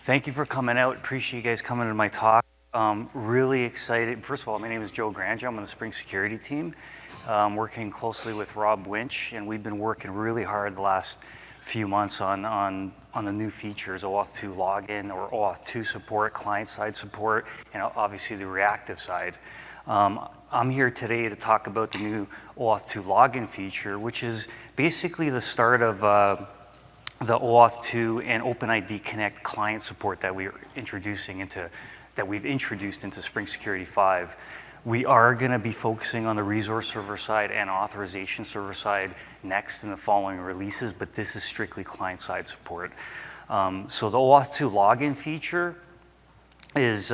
Thank you for coming out. Appreciate you guys coming to my talk. Really excited. First of all, my name is Joe Grandja. I'm on the Spring Security team, working closely with Rob Winch, and we've been working really hard the last few months on the new features, OAuth 2 login or OAuth 2 support, client-side support, and obviously the reactive side. I'm here today to talk about the new OAuth 2 login feature, which is basically the start of the OAuth 2 and OpenID Connect client support that we've introduced into Spring Security 5. We are going to be focusing on the resource server side and authorization server side next in the following releases, but this is strictly client-side support. So the OAuth 2 login feature is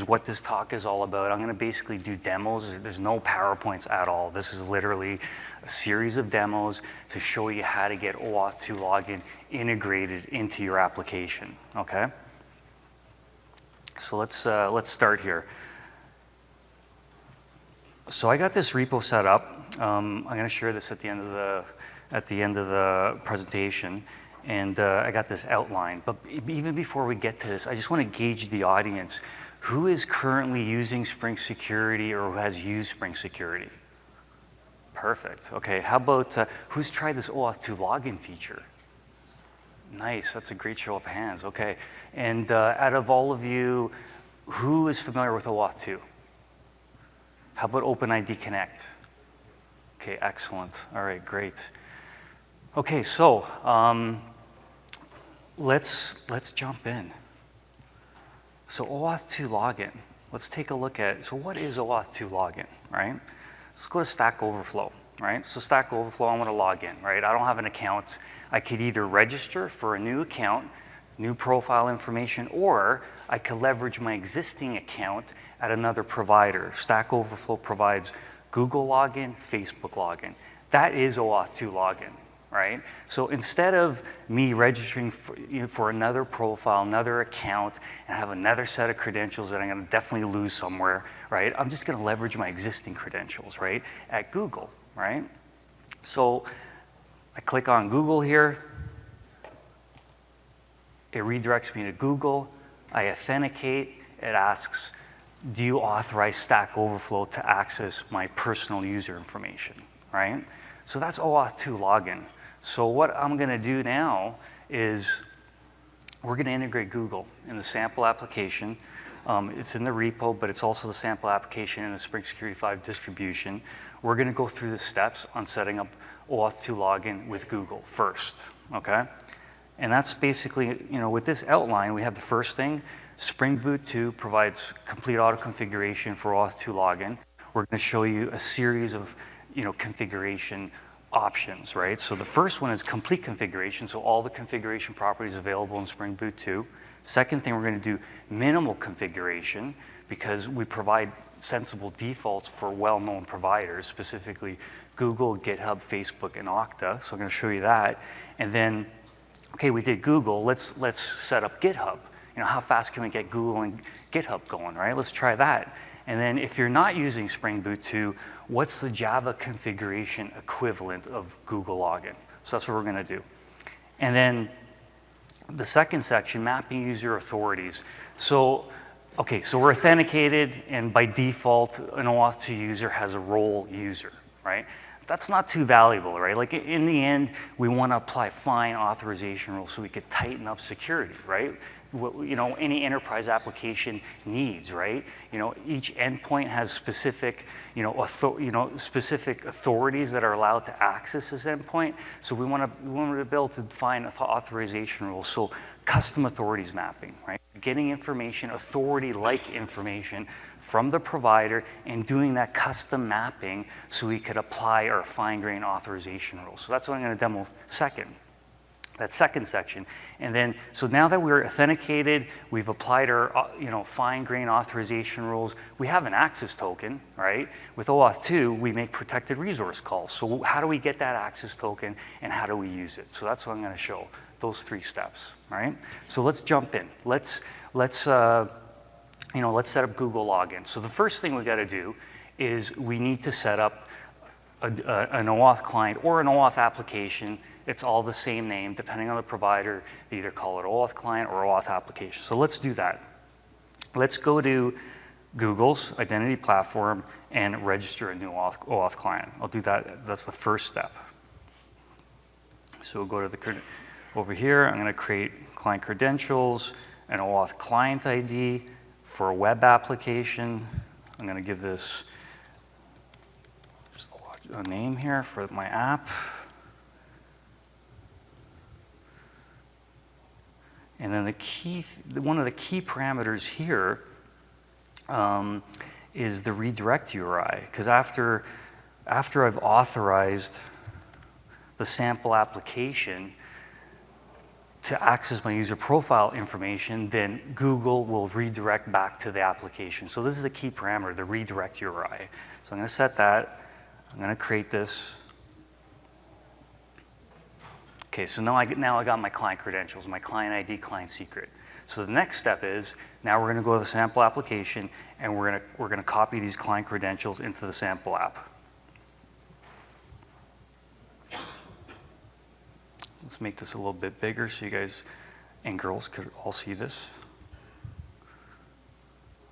what this talk is all about. I'm going to basically do demos. There's no PowerPoints at all. This is literally a series of demos to show you how to get OAuth 2 login integrated into your application. Okay. So let's start here. So I got this repo set up. I'm going to share this at the end of the presentation. And I got this outline, but even before we get to this, I just want to gauge the audience. Who is currently using Spring Security or who has used Spring Security? Perfect, okay. How about, who's tried this OAuth 2 login feature? Nice, that's a great show of hands, okay. And out of all of you, who is familiar with OAuth 2? How about OpenID Connect? Okay, excellent, all right, great. Okay, so let's jump in. So OAuth 2 login, let's take a look at, so what is OAuth 2 login, right? Let's go to Stack Overflow, right? So Stack Overflow, I want to log in, right? I don't have an account. I could either register for a new account, new profile information, or I could leverage my existing account at another provider. Stack Overflow provides Google login, Facebook login. That is OAuth 2 login. Right? So instead of me registering for another profile, another account, and have another set of credentials that I'm going to definitely lose somewhere, right? I'm just going to leverage my existing credentials, right? At Google, right? So I click on Google here. It redirects me to Google. I authenticate. It asks, do you authorize Stack Overflow to access my personal user information, right? So that's OAuth 2 login. So what I'm going to do now is we're going to integrate Google in the sample application. It's in the repo, but it's also the sample application in the Spring Security 5 distribution. We're going to go through the steps on setting up OAuth 2 login with Google first, okay? And that's basically, with this outline, we have the first thing. Spring Boot 2 provides complete auto configuration for OAuth 2 login. We're going to show you a series of, configuration options, right? So the first one is complete configuration, so all the configuration properties available in Spring Boot 2. Second thing, we're going to do minimal configuration because we provide sensible defaults for well-known providers, specifically Google, GitHub, Facebook, and Okta. So I'm going to show you that. And then, okay, we did Google. Let's set up GitHub. How fast can we get Google and GitHub going, right? Let's try that. And then if you're not using Spring Boot 2, what's the Java configuration equivalent of Google login? So that's what we're going to do. And then the second section, mapping user authorities. So, okay, so we're authenticated, and by default, an OAuth 2 user has a role user, right? That's not too valuable, right? Like in the end, we want to apply fine authorization rules so we could tighten up security, right? Any enterprise application needs, right? Each endpoint has specific, specific authorities that are allowed to access this endpoint. So we want to be able to define authorization rules. So custom authorities mapping, right? Getting information, authority-like information from the provider and doing that custom mapping so we could apply our fine-grained authorization rules. So that's what I'm going to demo second. That second section. And then, so now that we're authenticated, we've applied our fine-grained authorization rules, we have an access token, right? With OAuth 2, we make protected resource calls. So how do we get that access token and how do we use it? So that's what I'm going to show, those 3 steps, right? So let's jump in. Let's set up Google login. So the first thing we got to do is we need to set up an OAuth client or an OAuth application it's all the same name. Depending on the provider, they either call it OAuth client or OAuth application. So let's do that. Let's go to Google's identity platform and register a new OAuth client. I'll do that. That's the first step. So we'll go to over here. I'm going to create client credentials, an OAuth client ID for a web application. I'm going to give this just a name here for my app. And then one of the key parameters here is the redirect URI, because after I've authorized the sample application to access my user profile information, then Google will redirect back to the application. So this is a key parameter, the redirect URI. So I'm going to set that. I'm going to create this. Okay, so now I got my client credentials, my client ID, client secret. So the next step is, now we're going to go to the sample application, and we're going to copy these client credentials into the sample app. Let's make this a little bit bigger so you guys and girls could all see this.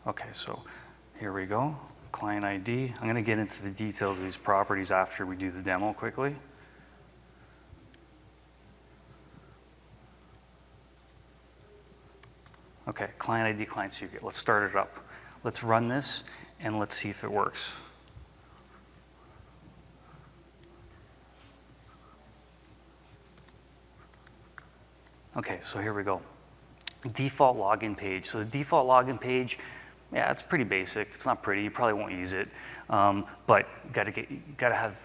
Okay, so here we go, client ID. I'm going to get into the details of these properties after we do the demo quickly. Okay, client ID, client secret. Let's start it up. Let's run this, and let's see if it works. Okay, so here we go. Default login page. So the default login page, yeah, it's pretty basic. It's not pretty. You probably won't use it, but you gotta have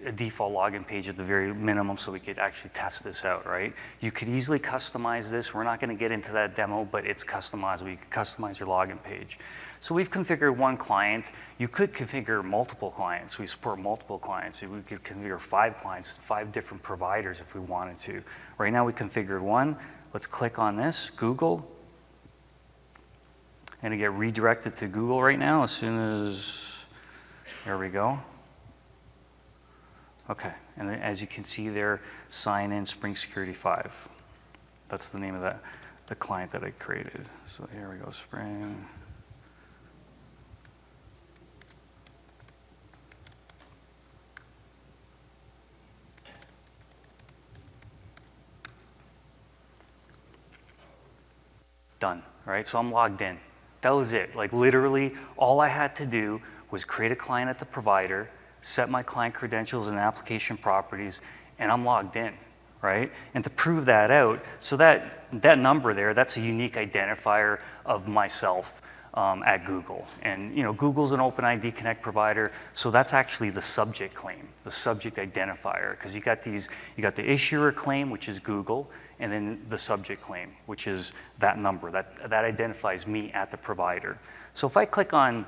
a default login page at the very minimum so we could actually test this out, right? You could easily customize this. We're not going to get into that demo, but it's customizable. You can customize your login page. So we've configured one client. You could configure multiple clients. We support multiple clients. So we could configure 5 clients, 5 different providers if we wanted to. Right now we configured one. Let's click on this, Google. I'm going to get redirected to Google right now as soon as, there we go. Okay, and as you can see there, sign in Spring Security 5. That's the name of the client that I created. So here we go, Spring. Done, right? So I'm logged in. That was it. Like literally, all I had to do was create a client at the provider, set my client credentials and application properties, and I'm logged in, right? And to prove that out, so that number there, that's a unique identifier of myself at Google. And Google's an OpenID Connect provider, so that's actually the subject claim, the subject identifier, because you got the issuer claim, which is Google, and then the subject claim, which is that number, that identifies me at the provider. So if I click on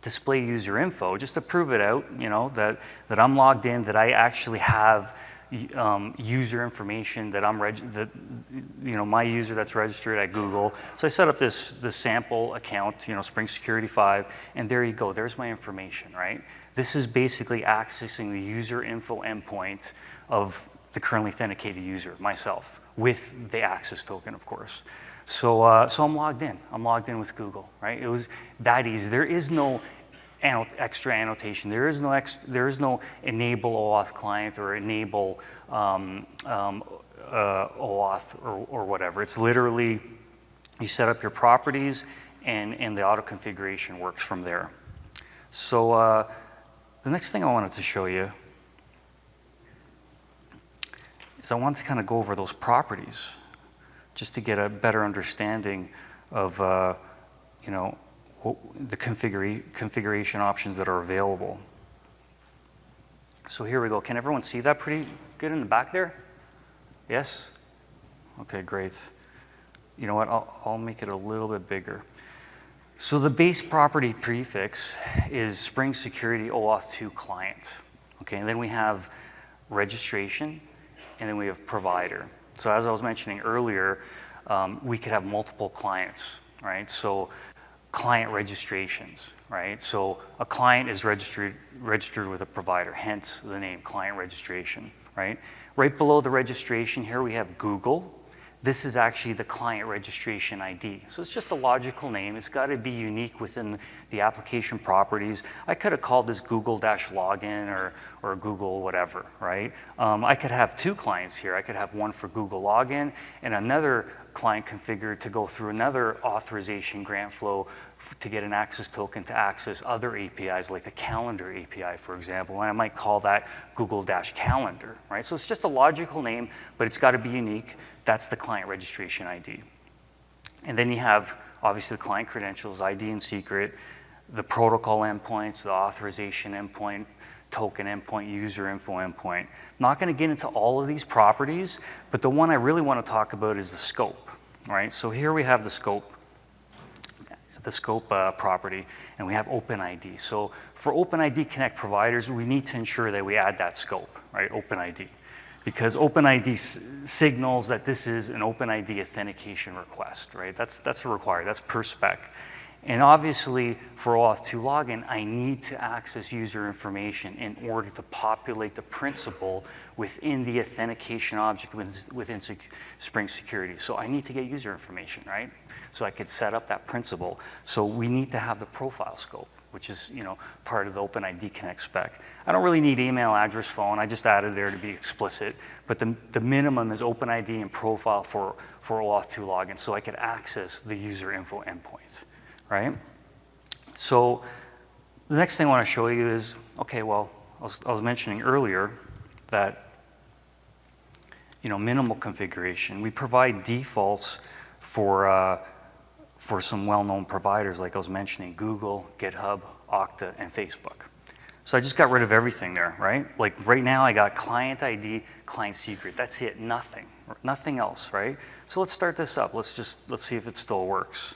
display user info, just to prove it out, that I'm logged in, that I actually have user information, that my user that's registered at Google. So I set up this sample account, Spring Security 5, and there you go, there's my information, right? This is basically accessing the user info endpoint of the currently authenticated user, myself, with the access token, of course. So I'm logged in. I'm logged in with Google, right? It was that easy. There is no extra annotation. There is no enable OAuth client or enable OAuth or whatever. It's literally you set up your properties and the auto configuration works from there. So the next thing I wanted to show you is I wanted to kind of go over those properties just to get a better understanding of the configuration options that are available. So here we go. Can everyone see that pretty good in the back there? Yes? Okay, great. You know what, I'll make it a little bit bigger. So the base property prefix is Spring Security OAuth 2 client. Okay, and then we have registration, and then we have provider. So as I was mentioning earlier, we could have multiple clients, right? So client registrations, right? So a client is registered with a provider, hence the name client registration, right? Right below the registration here, we have Google. This is actually the client registration ID. So it's just a logical name. It's got to be unique within the application properties. I could have called this Google-login or Google whatever, right? I could have two clients here. I could have one for Google login and another client configured to go through another authorization grant flow to get an access token to access other APIs, like the calendar API, for example. And I might call that Google-calendar, right? So it's just a logical name, but it's got to be unique. That's the client registration ID. And then you have, obviously, the client credentials, ID and secret, the protocol endpoints, the authorization endpoint, token endpoint, user info endpoint. I'm not going to get into all of these properties, but the one I really want to talk about is the scope, right? So here we have the scope property, and we have OpenID. So for OpenID Connect providers, we need to ensure that we add that scope, right? OpenID. Because OpenID signals that this is an OpenID authentication request, right? That's required, that's per spec. And obviously, for OAuth 2 login, I need to access user information in order to populate the principal within the authentication object within Spring Security. So I need to get user information, right? So I could set up that principal. So we need to have the profile scope, which is part of the OpenID Connect spec. I don't really need email, address, phone. I just added there to be explicit. But the minimum is OpenID and profile for OAuth 2 login, so I could access the user info endpoints, right? So the next thing I want to show you is, okay, well, I was mentioning earlier that minimal configuration. We provide defaults for some well-known providers, like I was mentioning, Google, GitHub, Octus, and Facebook. So I just got rid of everything there, right? Like right now I got client ID, client secret. That's it, nothing else, right? So let's start this up. Let's see if it still works.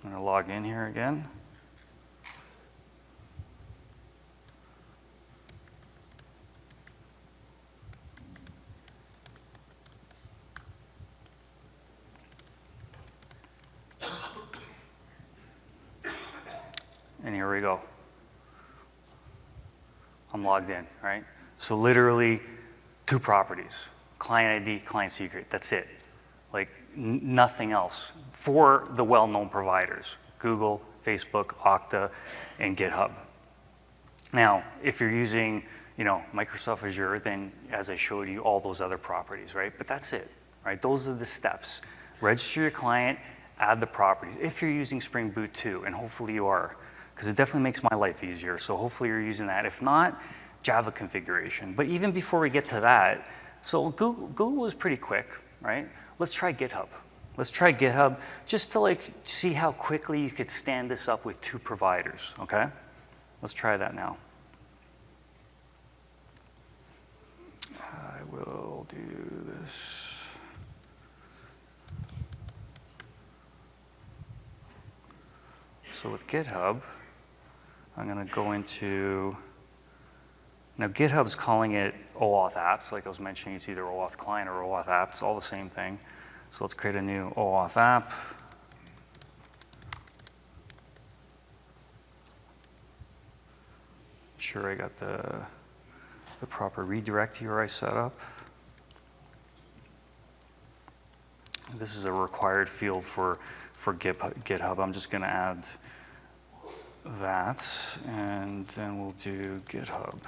I'm gonna log in here again. And here we go. I'm logged in, right? So literally 2 properties, client ID, client secret, that's it. Like nothing else for the well-known providers, Google, Facebook, Okta, and GitHub. Now, if you're using Microsoft Azure, then as I showed you, all those other properties, right? But that's it, right? Those are the steps. Register your client, add the properties. If you're using Spring Boot 2, and hopefully you are, because it definitely makes my life easier. So hopefully you're using that. If not, Java configuration. But even before we get to that, so Google was pretty quick, right? Let's try GitHub. Let's try GitHub just to see how quickly you could stand this up with 2 providers, okay? Let's try that now. I will do this. So with GitHub, I'm going to go into, now GitHub's calling it OAuth apps. Like I was mentioning, it's either OAuth client or OAuth app. It's all the same thing. So let's create a new OAuth app. Sure I got the proper redirect URI set up. This is a required field for GitHub. I'm just going to add that, and then we'll do GitHub.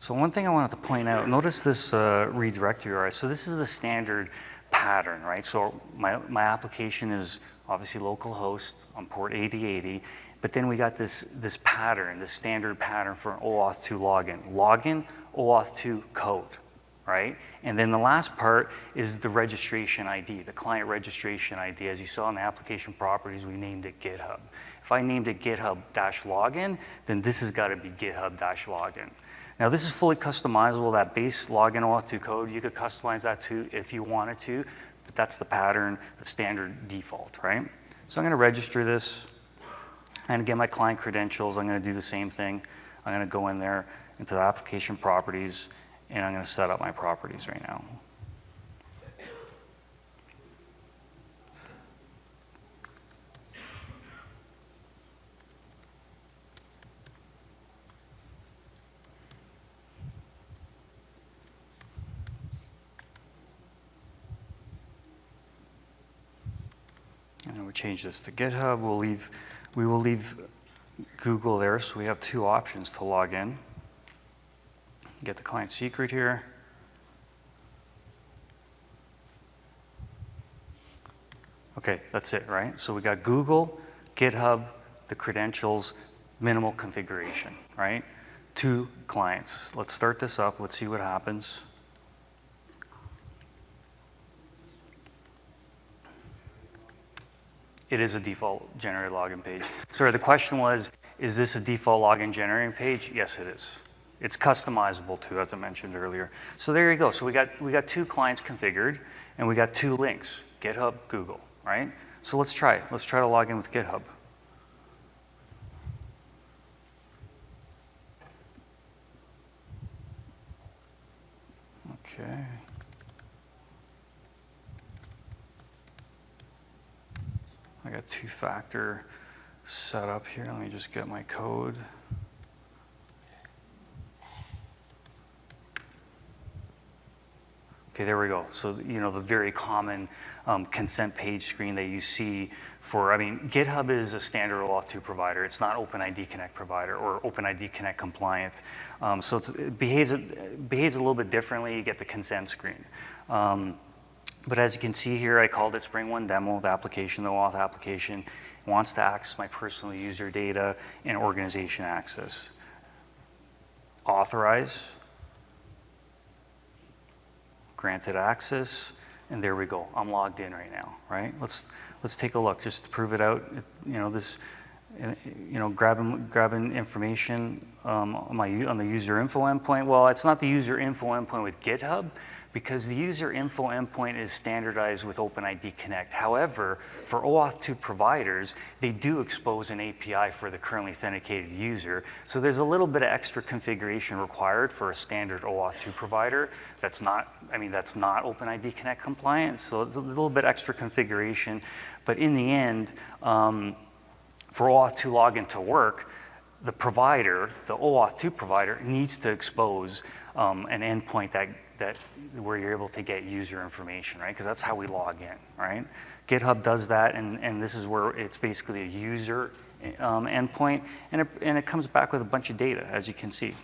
So one thing I wanted to point out, notice this redirect URI. So this is the standard pattern, right? So my application is obviously localhost on port 8080, but then we got this pattern, this standard pattern for an OAuth 2 login. Login, OAuth 2 code, right? And then the last part is the registration ID, the client registration ID. As you saw in the application properties, we named it GitHub. If I named it GitHub-login, then this has got to be GitHub-login. Now this is fully customizable, that base login OAuth 2 code. You could customize that too if you wanted to, but that's the pattern, the standard default, right? So I'm going to register this. I'm going to get my client credentials. I'm going to do the same thing. I'm going to go in there into the application properties, and I'm going to set up my properties right now. change this to GitHub. We will leave Google there, so we have two options to log in. Get the client secret here. Okay, that's it, right? So we got Google, GitHub, the credentials, minimal configuration, right? 2 clients. Let's start this up. Let's see what happens. It is a default generated login page. Sorry, the question was, is this a default login generating page? Yes, it is. It's customizable too, as I mentioned earlier. So there you go. So we got 2 clients configured, and we got 2 links, GitHub, Google, right? So let's try it. Let's try to log in with GitHub. Okay. I got 2-factor set up here. Let me just get my code. Okay, there we go. So, you know, the very common consent page screen that you see for, I mean, GitHub is a standard OAuth 2 provider. It's not OpenID Connect Provider or OpenID Connect compliant. So it behaves a little bit differently. You get the consent screen. But as you can see here, I called it SpringOne demo, the application, the OAuth application. It wants to access my personal user data and organization access. Authorize. Granted access, and there we go. I'm logged in right now, right? Let's take a look just to prove it out. You know, this, you know, grabbing information on the user info endpoint. Well, it's not the user info endpoint with GitHub, because the user info endpoint is standardized with OpenID Connect. However, for OAuth 2 providers, they do expose an API for the currently authenticated user. So there's a little bit of extra configuration required for a standard OAuth 2 provider that's not, I mean, that's not OpenID Connect compliant. So it's a little bit extra configuration. But in the end, for OAuth 2 login to work, the provider, the OAuth 2 provider, needs to expose an endpoint that where you're able to get user information, right? Because that's how we log in, right? GitHub does that, and this is where it's basically a user endpoint, and it comes back with a bunch of data, as you can see.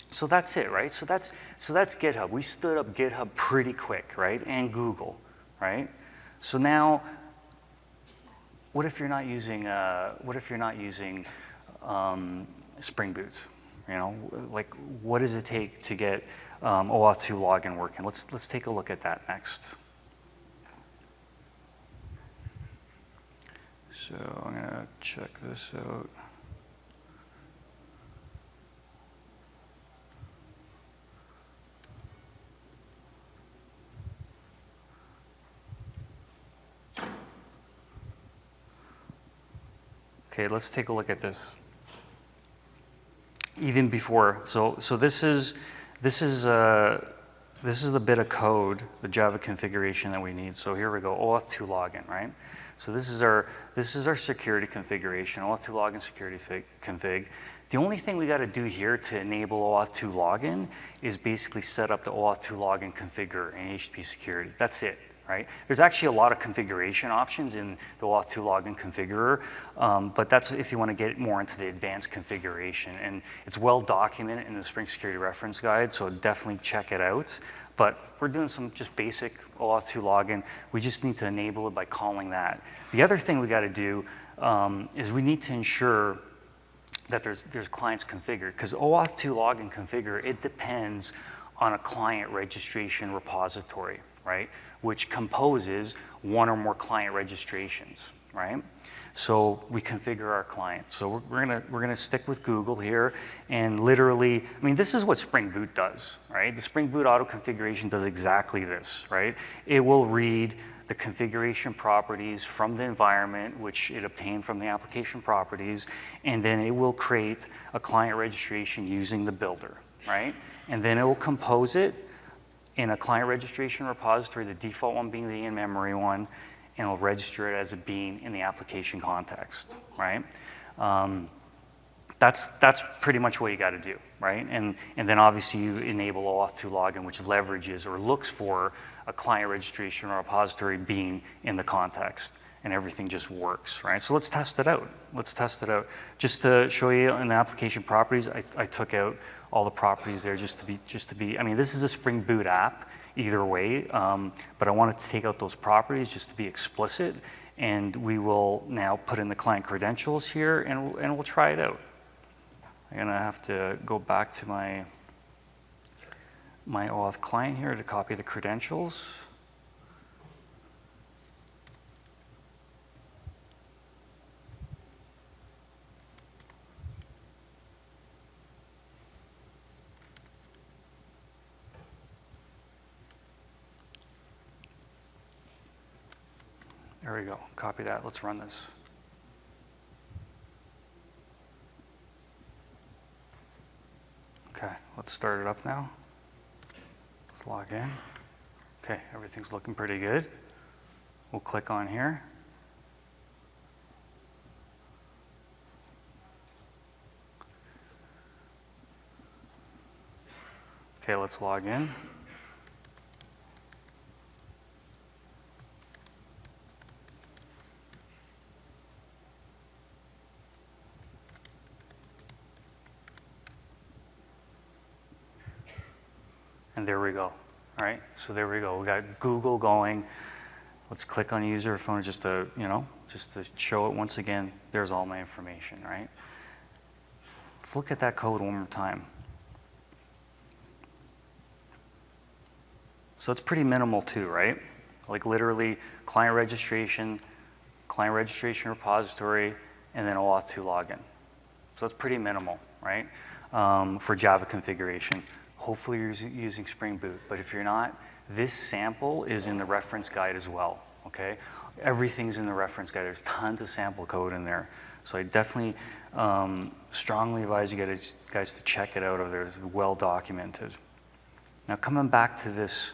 So that's it, right? So that's GitHub. We stood up GitHub pretty quick, right? And Google, right? So now, what if you're not using Spring Boot? You know, like, what does it take to get OAuth 2 login working? Let's take a look at that next. So I'm gonna check this out. Okay, let's take a look at this. Even before, so this is the bit of code, the Java configuration that we need. So here we go, OAuth 2 login, right? So this is our security configuration, OAuth 2 login security config. The only thing we got to do here to enable OAuth 2 login is basically set up the OAuth 2 login configure in HTTP security. That's it. Right? There's actually a lot of configuration options in the OAuth 2 login configurer, but that's if you want to get more into the advanced configuration. And it's well documented in the Spring Security Reference Guide, so definitely check it out. But we're doing some just basic OAuth 2 login. We just need to enable it by calling that. The other thing we got to do is we need to ensure that there's clients configured, because OAuth 2 login configure, it depends on a client registration repository, right? Which composes one or more client registrations, right? So we configure our client. So we're gonna stick with Google here, and literally, I mean, this is what Spring Boot does, right? The Spring Boot auto configuration does exactly this, right? It will read the configuration properties from the environment, which it obtained from the application properties, and then it will create a client registration using the builder, right? And then it will compose it in a client registration repository, the default one being the in-memory one, and it'll register it as a bean in the application context, right? That's pretty much what you got to do, right? And then obviously you enable OAuth 2 login, which leverages or looks for a client registration repository bean in the context. and everything just works, right? So let's test it out. Let's test it out. Just to show you in the application properties, I took out all the properties there just to be, I mean, this is a Spring Boot app either way, but I wanted to take out those properties just to be explicit, and we will now put in the client credentials here, and we'll try it out. I'm gonna have to go back to my auth client here to copy the credentials. There we go, copy that, let's run this. Okay, let's start it up now. Let's log in. Okay, everything's looking pretty good. We'll click on here. Okay, let's log in. And there we go, all right? So there we go, we got Google going. Let's click on user phone just to, just to show it once again. There's all my information, right? Let's look at that code one more time. So it's pretty minimal too, right? Like literally client registration repository, and then OAuth 2 login. So it's pretty minimal, right? For Java configuration. Hopefully you're using Spring Boot, but if you're not, this sample is in the reference guide as well, okay? Everything's in the reference guide. There's tons of sample code in there. So I definitely strongly advise you guys to check it out over there. It's well documented. Now coming back to this,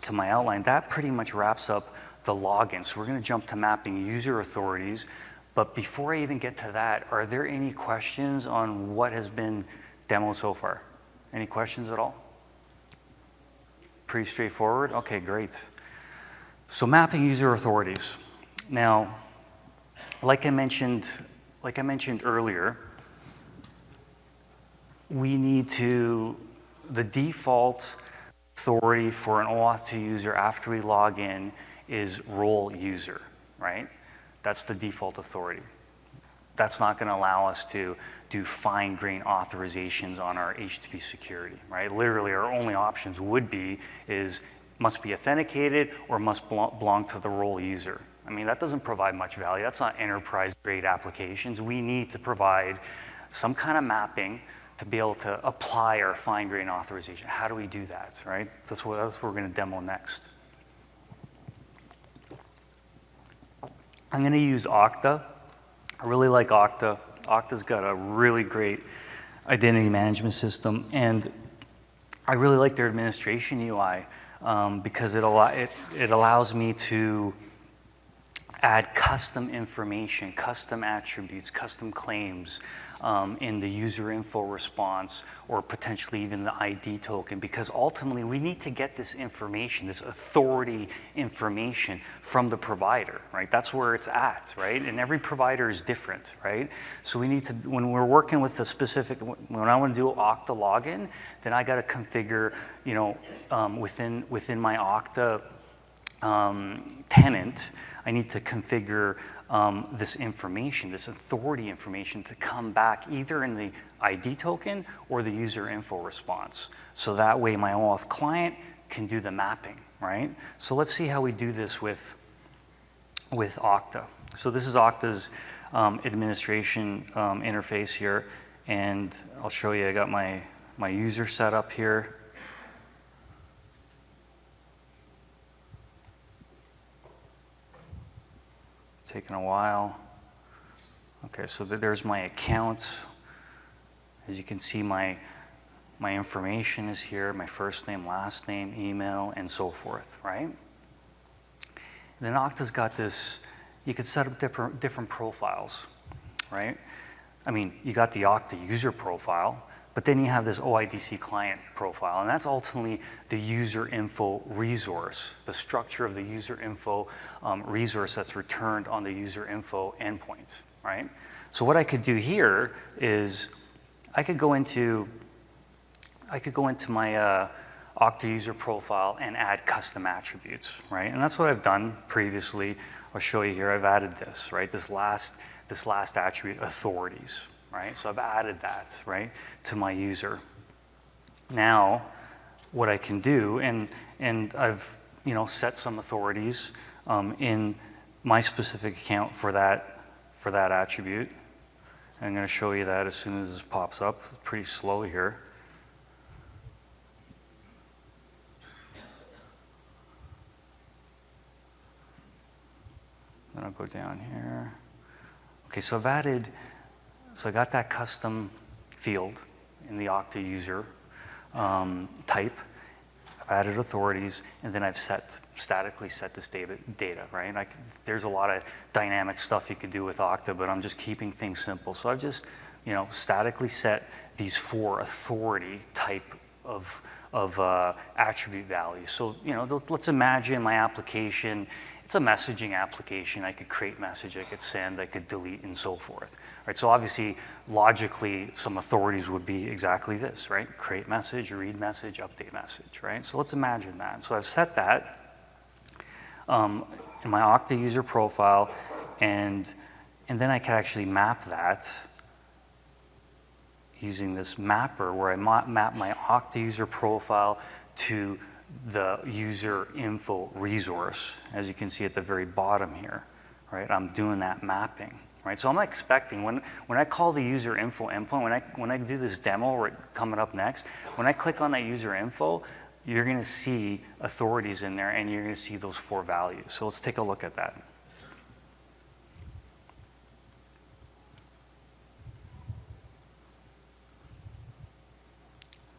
to my outline, that pretty much wraps up the login. So we're gonna jump to mapping user authorities, but before I even get to that, are there any questions on what has been demoed so far? Any questions at all? Pretty straightforward? Okay, great. So mapping user authorities. Now, like I mentioned earlier, we need to, the default authority for an OAuth 2 user after we log in is role user, right? That's the default authority. That's not gonna allow us to do fine-grained authorizations on our HTTP security, right? Literally, our only options would be must be authenticated or must belong to the role user. I mean, that doesn't provide much value. That's not enterprise-grade applications. We need to provide some kind of mapping to be able to apply our fine-grained authorization. How do we do that, right? That's what we're gonna demo next. I'm gonna use Okta. I really like Okta. Okta's got a really great identity management system, and I really like their administration UI because it allows me to add custom information, custom attributes, custom claims in the user info response, or potentially even the ID token, because ultimately we need to get this information, this authority information from the provider, right? That's where it's at, right? And every provider is different, right? So we need to, when we're working with a specific, when I want to do Okta login, then I got to configure, within my Okta tenant, I need to configure this information, this authority information, to come back either in the ID token or the user info response. So that way my OAuth client can do the mapping, right? So let's see how we do this with Okta. So this is Okta's administration interface here, and I'll show you, I got my user set up here. Taking a while. Okay, so there's my account. As you can see, my information is here, my first name, last name, email, and so forth, right? And then Okta's got this, you could set up different profiles, right? I mean, you got the Okta user profile, But then you have this OIDC client profile, and that's ultimately the user info resource, the structure of the user info resource that's returned on the user info endpoint, right? So what I could do here is I could go into my Okta user profile and add custom attributes, right? And that's what I've done previously. I'll show you here. I've added this, right? This last attribute, authorities, right? So I've added that, right, to my user. Now, what I can do, and I've set some authorities in my specific account for that attribute. I'm going to show you that as soon as this pops up. It's pretty slow here. Then I'll go down here. Okay, so I got that custom field in the Okta user type. I've added authorities, and then I've statically set this data, right? There's a lot of dynamic stuff you could do with Okta, but I'm just keeping things simple. So I've just, statically set these 4 authority type of attribute values. So, let's imagine my application. It's a messaging application. I could create message, I could send, I could delete, and so forth. Right? So obviously, logically, some authorities would be exactly this, right? Create message, read message, update message, right? So let's imagine that. So I've set that in my Okta user profile, and then I can actually map that using this mapper where I map my Okta user profile to the user info resource, as you can see at the very bottom here, right? I'm doing that mapping, right? So I'm expecting when I call the user info endpoint, when I do this demo coming up next, when I click on that user info, you're going to see authorities in there, and you're going to see those 4 values. So let's take a look at that.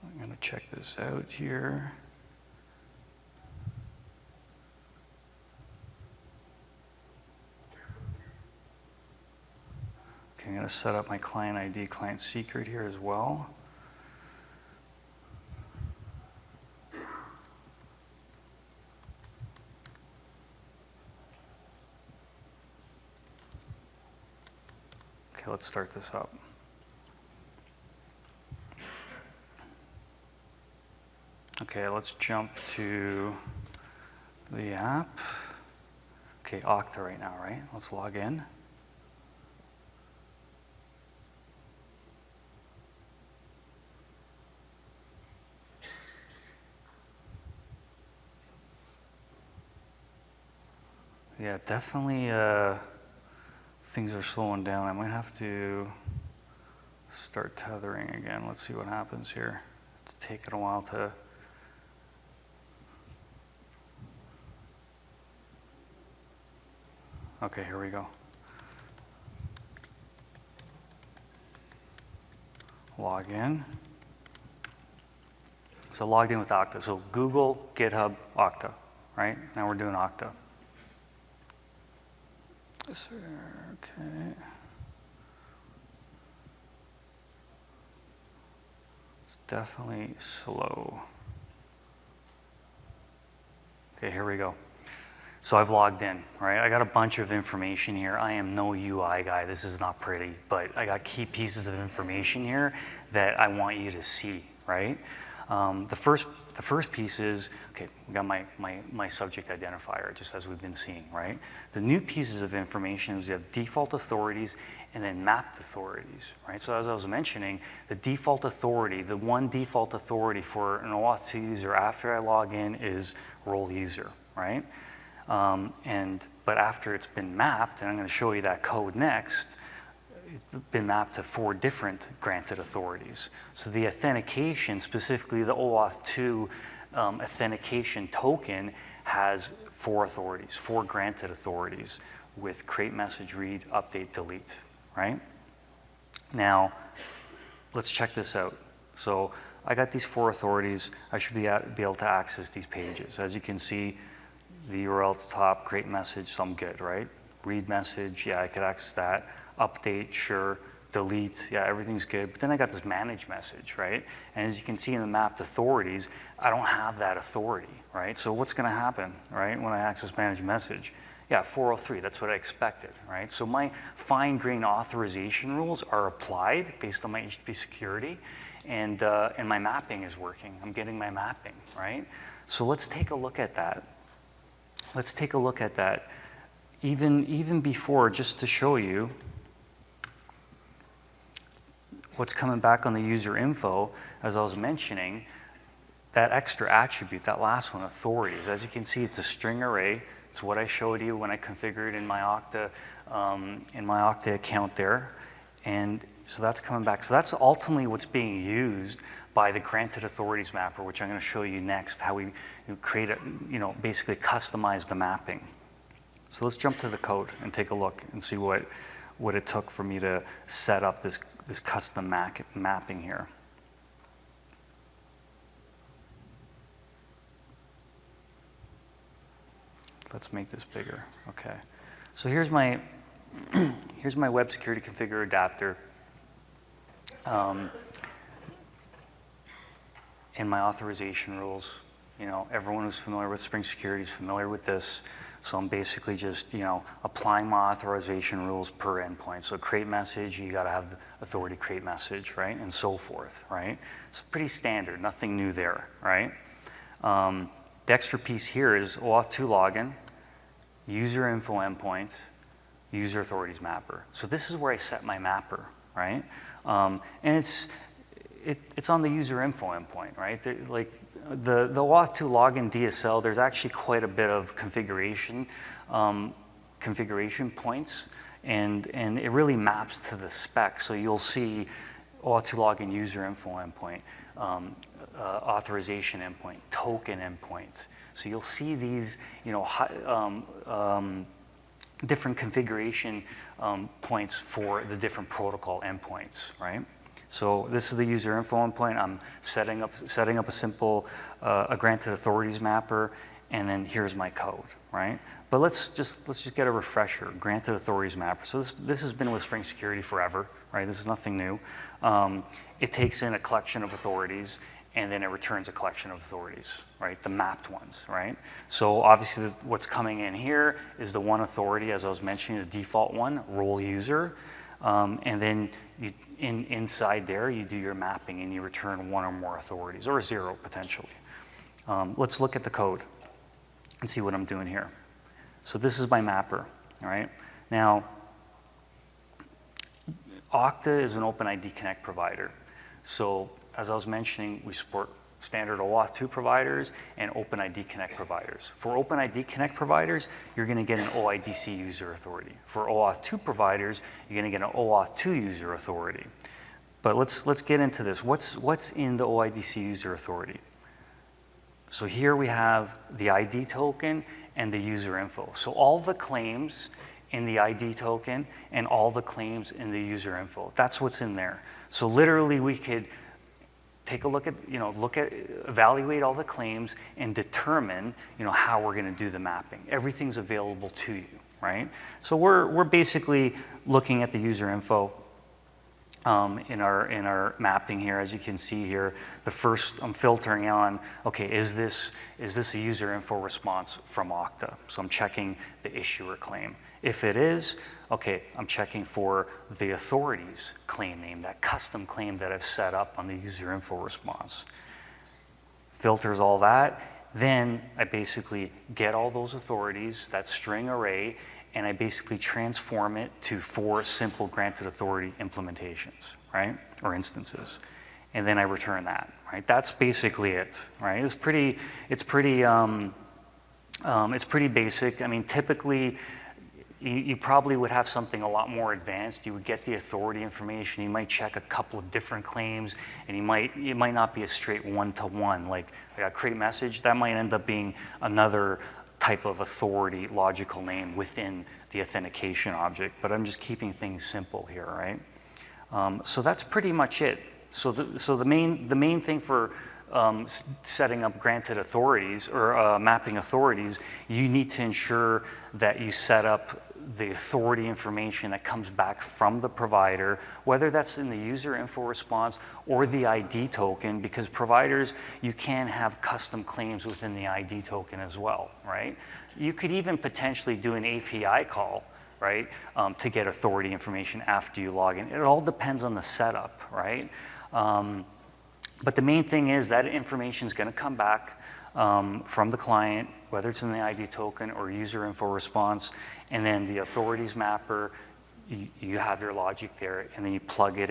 I'm going to check this out here. Okay, I'm going to set up my client ID, client secret here as well. Okay, let's start this up. Okay, let's jump to the app. Okay, Okta right now, right? Let's log in. Yeah, definitely things are slowing down. I might have to start tethering again. Let's see what happens here. It's taken a while to... Okay, here we go. Log in. So logged in with Okta. So Google, GitHub, Okta, right? Now we're doing Okta. Okay. It's definitely slow. Okay, here we go. So I've logged in, right? I got a bunch of information here. I am no UI guy. This is not pretty, but I got key pieces of information here that I want you to see, right? The first piece is, okay, we got my subject identifier, just as we've been seeing, right? The new pieces of information is we have default authorities and then mapped authorities, right? So as I was mentioning, the default authority, the one default authority for an OAuth 2 user after I log in is role user, right? But after it's been mapped, and I'm going to show you that code next, it's been mapped to 4 different granted authorities. So the authentication, specifically the OAuth 2 authentication token, has 4 authorities, 4 granted authorities with create message, read, update, delete, right? Now, let's check this out. So I got these 4 authorities. I should be able to access these pages. As you can see, the URL at the top, create message, so I'm good, right? Read message, yeah, I could access that. Update, sure. delete, yeah, everything's good. But then I got this manage message, right? And as you can see in the mapped authorities, I don't have that authority, right? So what's gonna happen, right, when I access manage message? Yeah, 403, that's what I expected, right? So my fine-grained authorization rules are applied based on my HTTP security, and my mapping is working. I'm getting my mapping, right? So let's take a look at that. Let's take a look at that. Even before, just to show you what's coming back on the user info, as I was mentioning, that extra attribute, that last one, authorities. As you can see, it's a string array. It's what I showed you when I configured in my Okta account there. And so that's coming back. So that's ultimately what's being used by the granted authorities mapper, which I'm going to show you next, how we create a, basically customize the mapping. So let's jump to the code and take a look and see what it took for me to set up this custom mapping here. Let's make this bigger. Okay. So here's my web security configure adapter. In my authorization rules, everyone who's familiar with Spring Security is familiar with this. So I'm basically just, applying my authorization rules per endpoint. So create message, you got to have the authority create message, right? And so forth, right? It's pretty standard, nothing new there, right? The extra piece here is OAuth 2 login, user info endpoint, user authorities mapper. So this is where I set my mapper, right? And it's on the user info endpoint, right? The OAuth 2 login DSL, there's actually quite a bit of configuration points, and it really maps to the spec. So you'll see OAuth 2 login user info endpoint, authorization endpoint, token endpoint. So you'll see these, different configuration points for the different protocol endpoints, right? So this is the user info endpoint. I'm setting up a simple a granted authorities mapper, and then here's my code, right? But let's just get a refresher. Granted authorities mapper. So this has been with Spring Security forever, right? This is nothing new. It takes in a collection of authorities, and then it returns a collection of authorities, right? The mapped ones, right? So obviously what's coming in here is the one authority, as I was mentioning, the default one, role user. And then inside there, you do your mapping and you return one or more authorities, or zero potentially. Let's look at the code and see what I'm doing here. So this is my mapper, all right? Now, Okta is an OpenID Connect provider. So as I was mentioning, we support standard OAuth 2 providers and OpenID Connect providers. For OpenID Connect providers, you're going to get an OIDC user authority. For OAuth 2 providers, you're going to get an OAuth 2 user authority. But let's get into this. What's in the OIDC user authority? So here we have the ID token and the user info. So all the claims in the ID token and all the claims in the user info. That's what's in there. So literally we could take a look at, evaluate all the claims and determine, how we're going to do the mapping. Everything's available to you, right? So we're basically looking at the user info in our mapping here. As you can see here, the first I'm filtering on, okay, is this a user info response from Okta? So I'm checking the issuer claim. If it is, okay, I'm checking for the authority's claim name, that custom claim that I've set up on the user info response. Filters all that. Then I basically get all those authorities, that string array, and I basically transform it to 4 simple granted authority implementations, right? Or instances. And then I return that, right? That's basically it, right? It's pretty basic. I mean, typically, you probably would have something a lot more advanced. You would get the authority information. You might check a couple of different claims, and it might not be a straight one-to-one. Like I got create message, that might end up being another type of authority logical name within the authentication object. But I'm just keeping things simple here, right? So that's pretty much it. So the main thing for setting up granted authorities or mapping authorities, you need to ensure that you set up the authority information that comes back from the provider, whether that's in the user info response or the ID token, because providers, you can have custom claims within the ID token as well, right? You could even potentially do an API call, right, to get authority information after you log in. It all depends on the setup, right? But the main thing is that information is going to come back from the client, whether it's in the ID token or user info response, and then the authorities mapper, you have your logic there, and then you plug it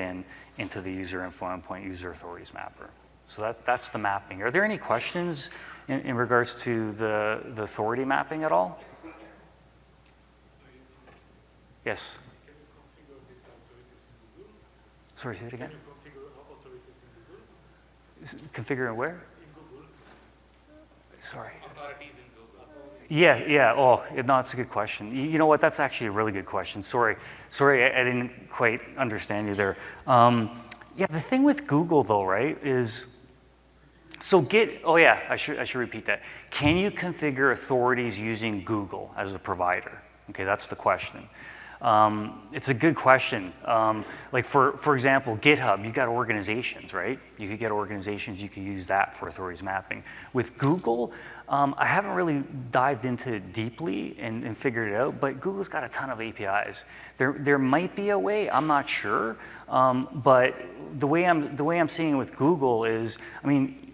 into the user info endpoint user authorities mapper. So that's the mapping. Are there any questions in regards to the authority mapping at all? Yes? Can you configure these authorities in Google? Sorry, say it again? Can you configure authorities in Google? Configure where? In Google. Sorry. Authorities in Google. Yeah. Oh, no, it's a good question. You know what? That's actually a really good question. Sorry, I didn't quite understand you there. Yeah, the thing with Google though, right, is so oh yeah, I should repeat that. Can you configure authorities using Google as a provider? Okay, that's the question. It's a good question. Like for example, GitHub, you got organizations, right? You could get organizations, you could use that for authorities mapping. With Google, I haven't really dived into it deeply and figured it out, but Google's got a ton of APIs. There might be a way, I'm not sure, but the way I'm seeing it with Google is, I mean,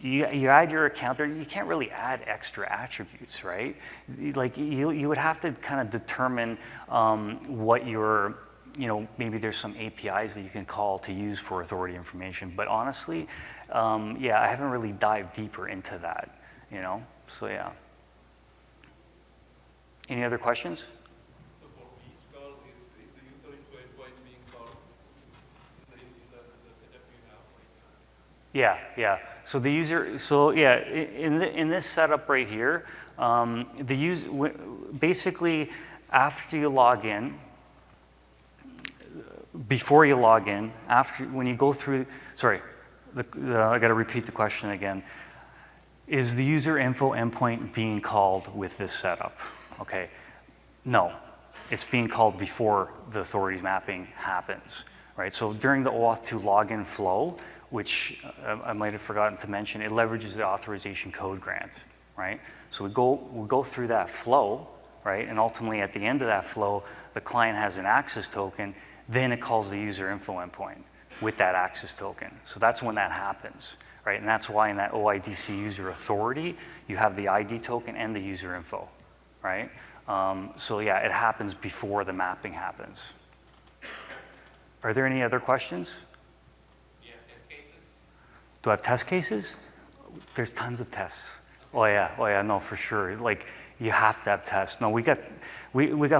you add your account there, you can't really add extra attributes, right? Like you would have to kind of determine what your, maybe there's some APIs that you can call to use for authority information. But honestly, yeah, I haven't really dived deeper into that, so yeah. Any other questions? So for each call, is the user info endpoint being called in the setup you have? Yeah. So the user, in this setup right here, basically after you log in, before you log in, when you go through, sorry, I got to repeat the question again. Is the user info endpoint being called with this setup? Okay, no, it's being called before the authorities mapping happens, right? So during the OAuth 2 login flow, which I might have forgotten to mention, it leverages the authorization code grant, right? So we go through that flow, right? And ultimately at the end of that flow, the client has an access token, then it calls the user info endpoint with that access token. So that's when that happens, right? And that's why in that OIDC user authority, you have the ID token and the user info, right? So yeah, it happens before the mapping happens. Are there any other questions? Do I have test cases? There's tons of tests. Oh yeah, no, for sure. Like, you have to have tests. No, we got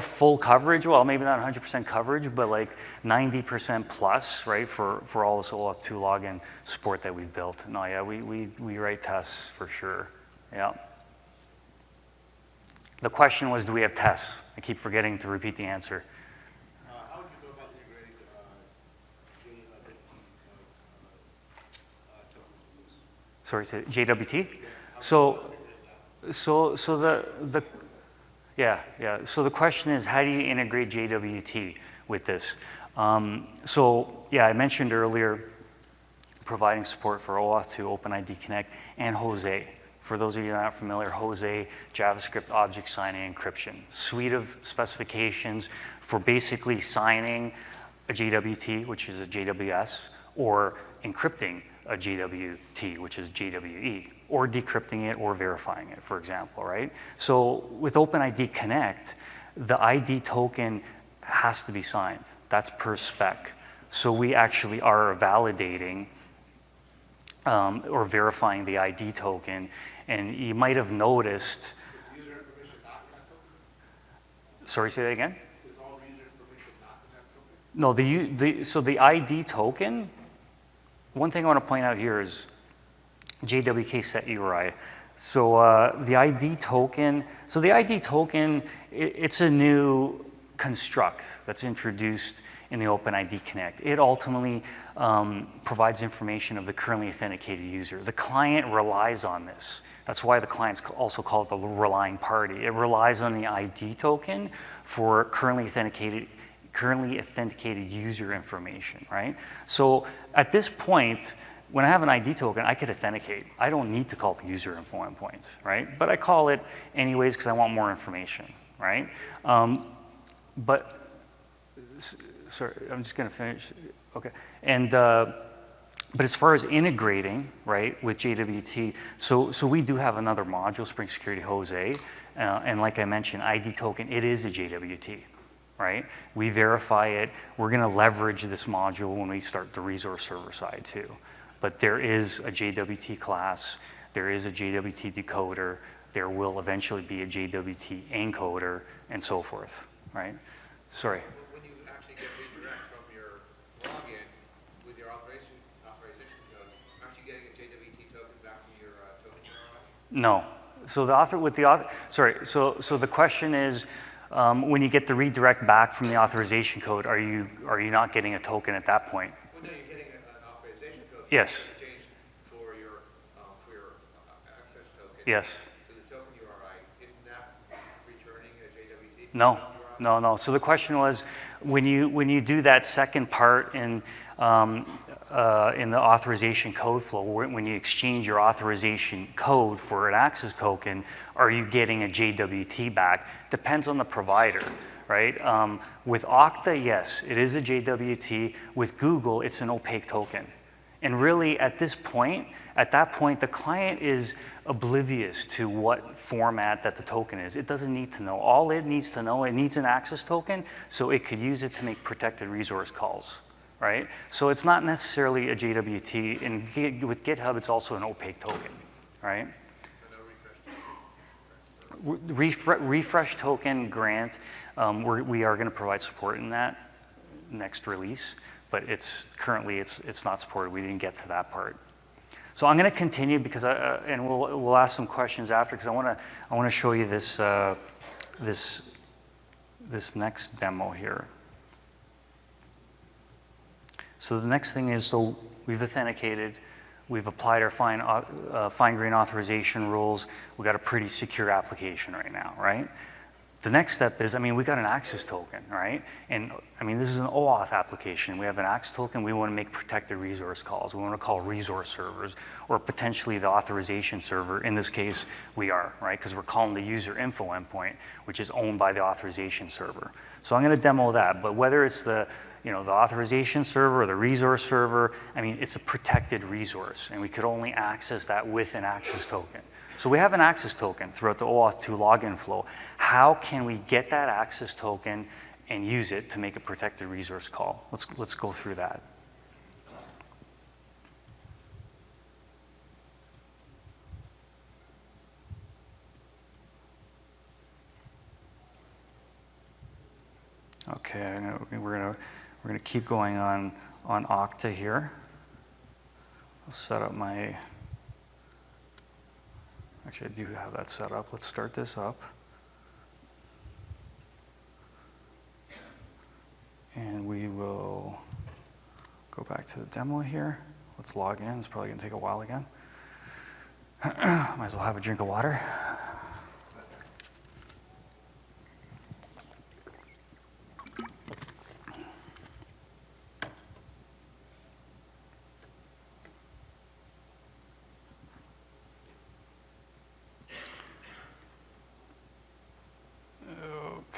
full coverage. Well, maybe not 100% coverage, but like 90% plus, right, for all this OAuth 2 login support that we've built. No, yeah, we write tests for sure. Yeah. The question was, do we have tests? I keep forgetting to repeat the answer. How would you go about integrating Sorry, say JWT? So the question is, how do you integrate JWT with this? So yeah, I mentioned earlier providing support for OAuth 2, OpenID Connect, and Jose. For those of you not familiar, Jose, JavaScript object signing encryption. Suite of specifications for basically signing a JWT, which is a JWS, or encrypting a JWT, which is JWE, or decrypting it or verifying it, for example, right? So with OpenID Connect, the ID token has to be signed. That's per spec. So we actually are validating or verifying the ID token, and you might have noticed. Is user information not in that token? Sorry, say that again? Is all user information not in that token? No, so the ID token, one thing I want to point out here is JWK set URI. So the ID token, it's a new construct that's introduced in the OpenID Connect. It ultimately provides information of the currently authenticated user. The client relies on this. That's why the client's also called the relying party. It relies on the ID token for currently authenticated user information, right? So at this point, when I have an ID token, I could authenticate. I don't need to call the user info endpoint, right? But I call it anyways because I want more information, right? Sorry, I'm just going to finish. Okay, and but as far as integrating, right, with JWT, so we do have another module, Spring Security Jose, and like I mentioned, ID token, it is a JWT, right? We verify it. We're going to leverage this module when we start the resource server side too. But there is a JWT class, there is a JWT decoder, there will eventually be a JWT encoder, and so forth, right? Sorry. When you actually get redirect from your login with your authorization code, aren't you getting a JWT token back from your token URI? No. So the question is, when you get the redirect back from the authorization code, are you not getting a token at that point? Well, no, you're getting an authorization code. Yes. Exchange for your access token. Yes. So the token URI, isn't that returning a JWT? No. No. So the question was, when you do that second part in the authorization code flow, when you exchange your authorization code for an access token, are you getting a JWT back? Depends on the provider, right? With Okta, yes, it is a JWT. With Google, it's an opaque token. And really, at that point, the client is oblivious to what format that the token is. It doesn't need to know. All it needs to know, it needs an access token, so it could use it to make protected resource calls, right? So it's not necessarily a JWT. And with GitHub, it's also an opaque token, right? So no refresh? Refresh token grant, we are going to provide support in that next release, but currently it's not supported. We didn't get to that part. So I'm going to continue because and we'll ask some questions after because I want to show you this this next demo here. So the next thing is, so we've authenticated, we've applied our fine-grained authorization rules. We've got a pretty secure application right now, right? The next step is, we got an access token, right? And this is an OAuth application. We have an access token. We want to make protected resource calls. We want to call resource servers or potentially the authorization server. In this case, we are, right? Because we're calling the user info endpoint, which is owned by the authorization server. So I'm going to demo that. But whether it's the authorization server or the resource server, it's a protected resource, and we could only access that with an access token. So we have an access token throughout the OAuth 2 login flow. How can we get that access token and use it to make a protected resource call? Let's go through that. Okay, we're gonna keep going on Okta here. I'll set up my. Actually, I do have that set up. Let's start this up. And we will go back to the demo here. Let's log in. It's probably going to take a while again. Might as well have a drink of water.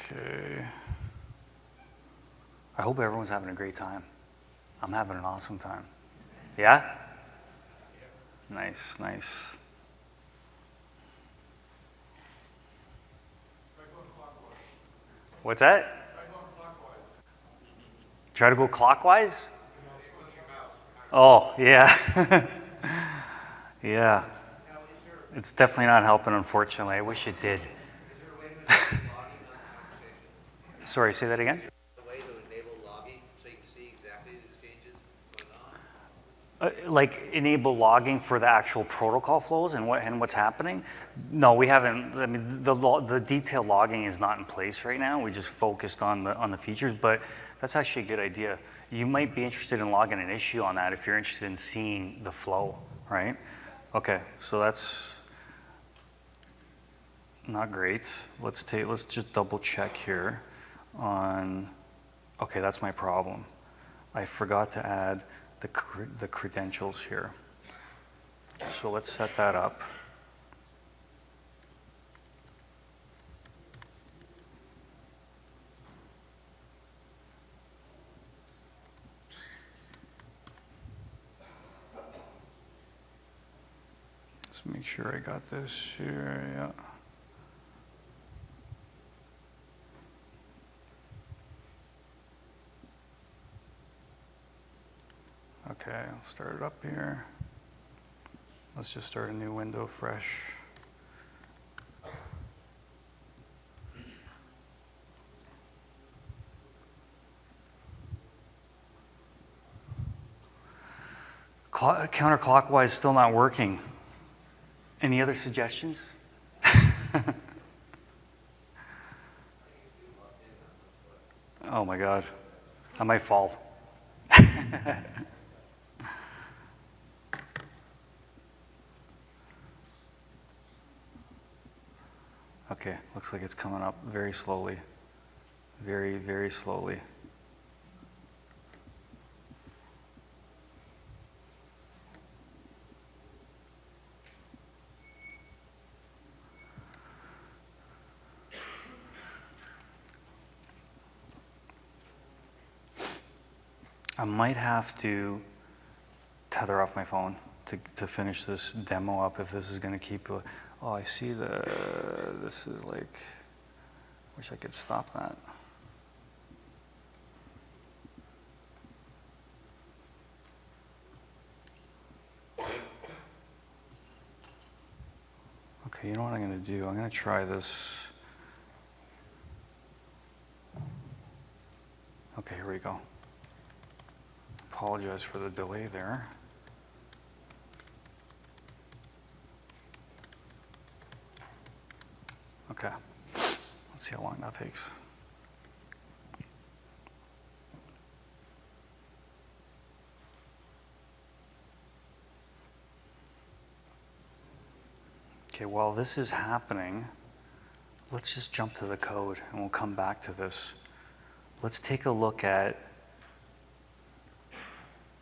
Okay. I hope everyone's having a great time. I'm having an awesome time. Yeah? Nice. What's that? Try to go clockwise? Oh, yeah. Yeah. It's definitely not helping, unfortunately. I wish it did. Sorry, say that again? A way to enable logging so you can see exactly the exchanges going on? Like enable logging for the actual protocol flows and what's happening? No, we haven't. The detailed logging is not in place right now. We just focused on the features, but that's actually a good idea. You might be interested in logging an issue on that if you're interested in seeing the flow, right? Okay, so that's not great. Let's just double check here on, okay, that's my problem. I forgot to add the credentials here. So let's set that up. Let's make sure I got this here, yeah. Okay, I'll start it up here. Let's just start a new window fresh. Counterclockwise still not working. Any other suggestions? Oh my God, I might fall. Okay, looks like it's coming up very slowly. Very, very slowly. I might have to tether off my phone to finish this demo up if this is going to keep. Oh, I see this is like, wish I could stop that. Okay, you know what I'm going to do? I'm going to try this. Okay, here we go. Apologize for the delay there. Okay, let's see how long that takes. Okay, while this is happening, let's just jump to the code and we'll come back to this. Let's take a look at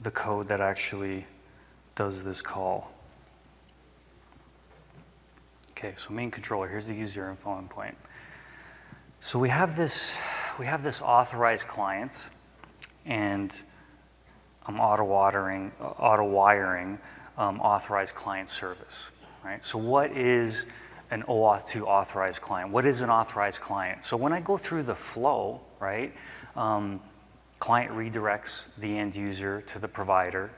the code that actually does this call. Okay, so main controller, here's the user info endpoint. So we have this authorized client, and I'm auto-wiring authorized client service, right? So what is an OAuth 2 authorized client? What is an authorized client? So when I go through the flow, right, client redirects the end user to the provider,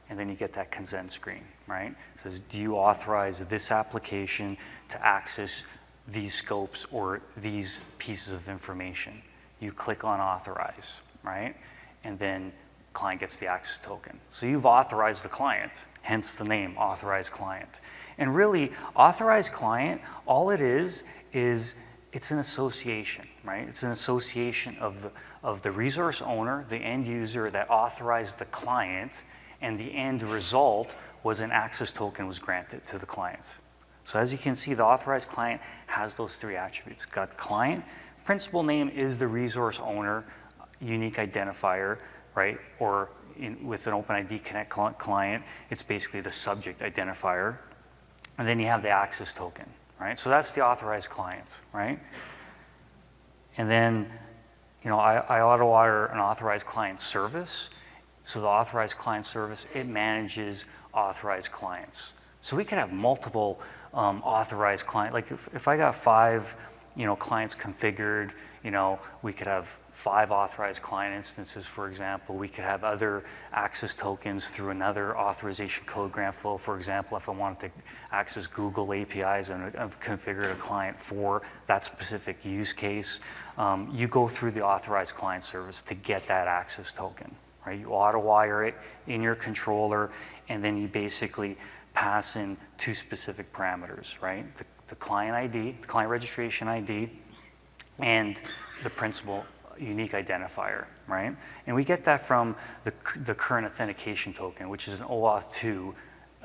and then you get that consent screen, right? It says, do you authorize this application to access these scopes or these pieces of information? You click on authorize, right? And then client gets the access token. So you've authorized the client, hence the name, authorized client. And really, authorized client, all it is it's an association, right? It's an association of the resource owner, the end user that authorized the client, and the end result was an access token was granted to the client. So as you can see, the authorized client has those three attributes. It's got client, principal name is the resource owner, unique identifier, right? Or with an OpenID Connect client, it's basically the subject identifier. And then you have the access token, right? So that's the authorized client, right? And then, you know, I auto-wire an authorized client service. So the authorized client service, it manages authorized clients. So we could have multiple authorized clients. Like if I got 5, you know, clients configured, you know, we could have 5 authorized client instances, for example. We could have other access tokens through another authorization code grant flow. For example, if I wanted to access Google APIs and I've configured a client for that specific use case, you go through the authorized client service to get that access token, right? You auto-wire it in your controller, and then you basically pass in 2 specific parameters, right? The client ID, the client registration ID, and the principal unique identifier, right? And we get that from the current authentication token, which is an OAuth 2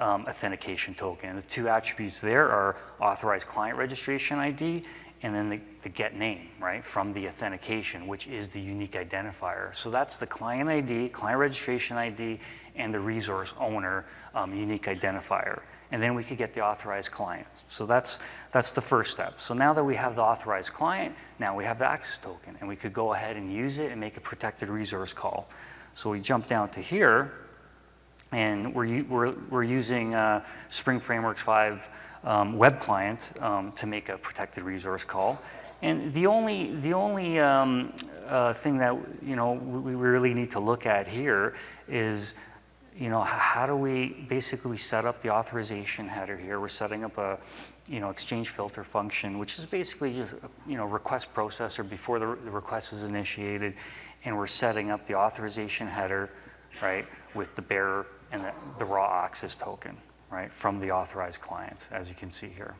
authentication token. And the two attributes there are authorized client registration ID and then the get name, right, from the authentication, which is the unique identifier. So that's the client ID, client registration ID, and the resource owner unique identifier. And then we could get the authorized client. So that's the first step. So now that we have the authorized client, now we have the access token, and we could go ahead and use it and make a protected resource call. So we jump down to here, and we're using Spring Frameworks 5 web client to make a protected resource call. And the only thing that we really need to look at here is how do we basically set up the authorization header here? We're setting up a exchange filter function, which is basically just request processor before the request is initiated, and we're setting up the authorization header, right, with the bearer and the raw access token, right, from the authorized client, as you can see here.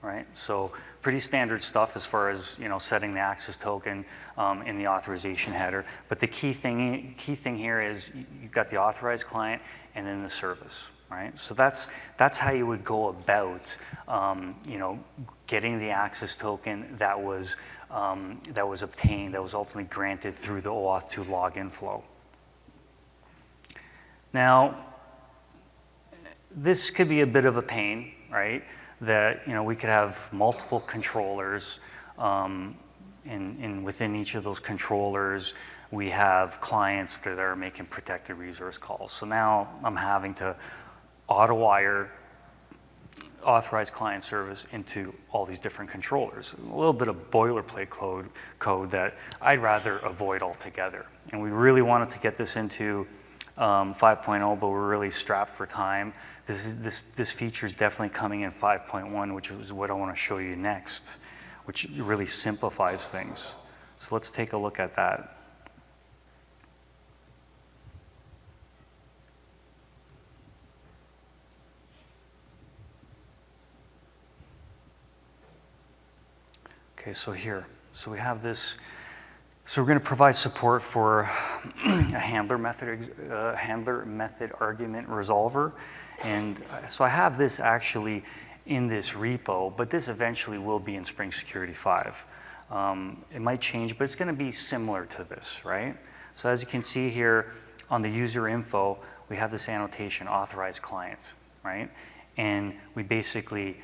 Right, so pretty standard stuff as far as setting the access token in the authorization header. But the key thing here is you've got the authorized client and then the service, right? So that's how you would go about getting the access token that was obtained, that was ultimately granted through the OAuth 2 login flow. Now, this could be a bit of a pain, right? That we could have multiple controllers, and within each of those controllers, we have clients that are making protected resource calls. So now I'm having to auto-wire authorized client service into all these different controllers. A little bit of boilerplate code that I'd rather avoid altogether. And we really wanted to get this into 5.0, but we're really strapped for time. This feature is definitely coming in 5.1, which is what I want to show you next, which really simplifies things. So let's take a look at that. Okay, so we have this. So we're going to provide support for a handler method argument resolver. And so I have this actually in this repo, but this eventually will be in Spring Security 5. It might change, but it's going to be similar to this, right? So as you can see here on the user info, we have this annotation, authorized client, right? And we basically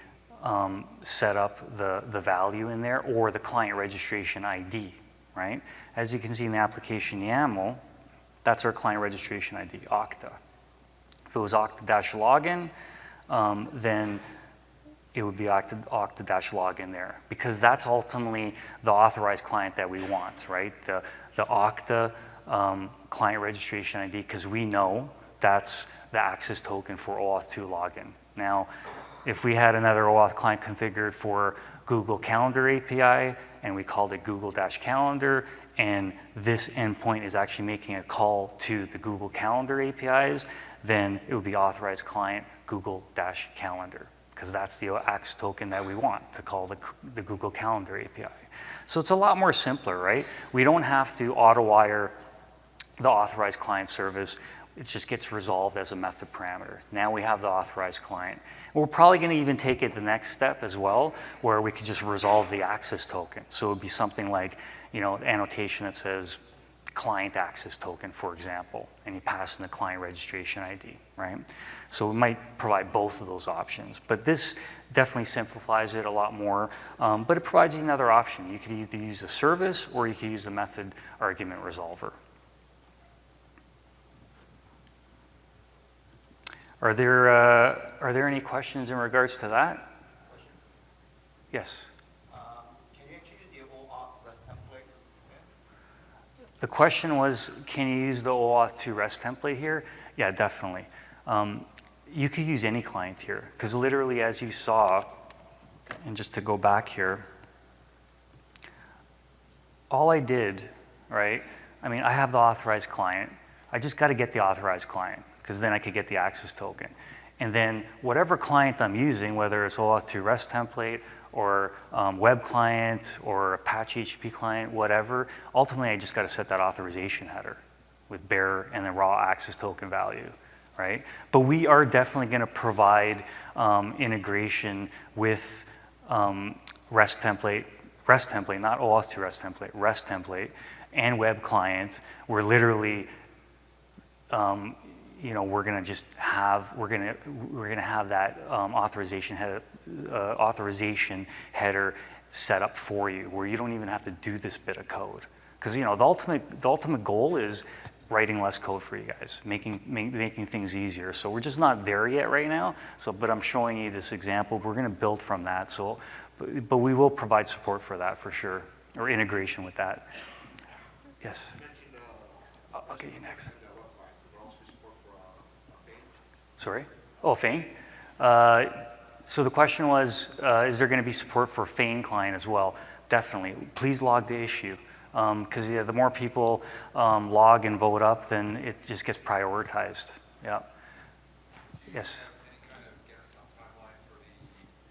set up the value in there or the client registration ID, right? As you can see in the application YAML, that's our client registration ID, Okta. If it was Okta-login, then it would be Okta-login there, because that's ultimately the authorized client that we want, right? The Okta client registration ID, because we know that's the access token for OAuth 2 login. Now, if we had another OAuth client configured for Google Calendar API, and we called it Google-Calendar, and this endpoint is actually making a call to the Google Calendar APIs, then it would be authorized client Google-Calendar, because that's the access token that we want to call the Google Calendar API. So it's a lot more simpler, right? We don't have to auto-wire the authorized client service. It just gets resolved as a method parameter. Now we have the authorized client. We're probably going to even take it the next step as well, where we could just resolve the access token. So it would be something like, annotation that says client access token, for example, and you pass in the client registration ID, right? So we might provide both of those options. But this definitely simplifies it a lot more, but it provides you another option. You could either use the service or you could use the method argument resolver. Are there any questions in regards to that? Question. Yes. Can you actually use the OAuth REST template? Yeah. The question was, can you use the OAuth 2 REST template here? Yeah, definitely. You could use any client here, because literally as you saw, and just to go back here, all I did, right? I mean, I have the authorized client. I just got to get the authorized client, because then I could get the access token. And then whatever client I'm using, whether it's OAuth 2 REST template or web client or Apache HTTP client, whatever, ultimately I just got to set that authorization header with bearer and the raw access token value, right? But we are definitely going to provide integration with REST template, not OAuth to REST template, REST template, and web clients. We're literally, you know, we're going to have that authorization header set up for you, where you don't even have to do this bit of code. Because, you know, the ultimate goal is writing less code for you guys, making things easier. So we're just not there yet right now. So, but I'm showing you this example. We're going to build from that. So, but we will provide support for that for sure, or integration with that. Yes. I'll get you next. Sorry? Oh, Feign? So the question was, is there going to be support for Feign client as well? Definitely. Please log the issue. Because yeah, the more people log and vote up, then it just gets prioritized. Yeah. Yes. Any kind of guess on timeline for the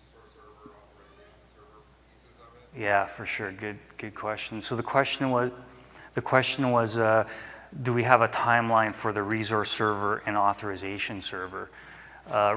resource server, authorization server pieces of it? Yeah, for sure. Good question. So the question was, do we have a timeline for the resource server and authorization server?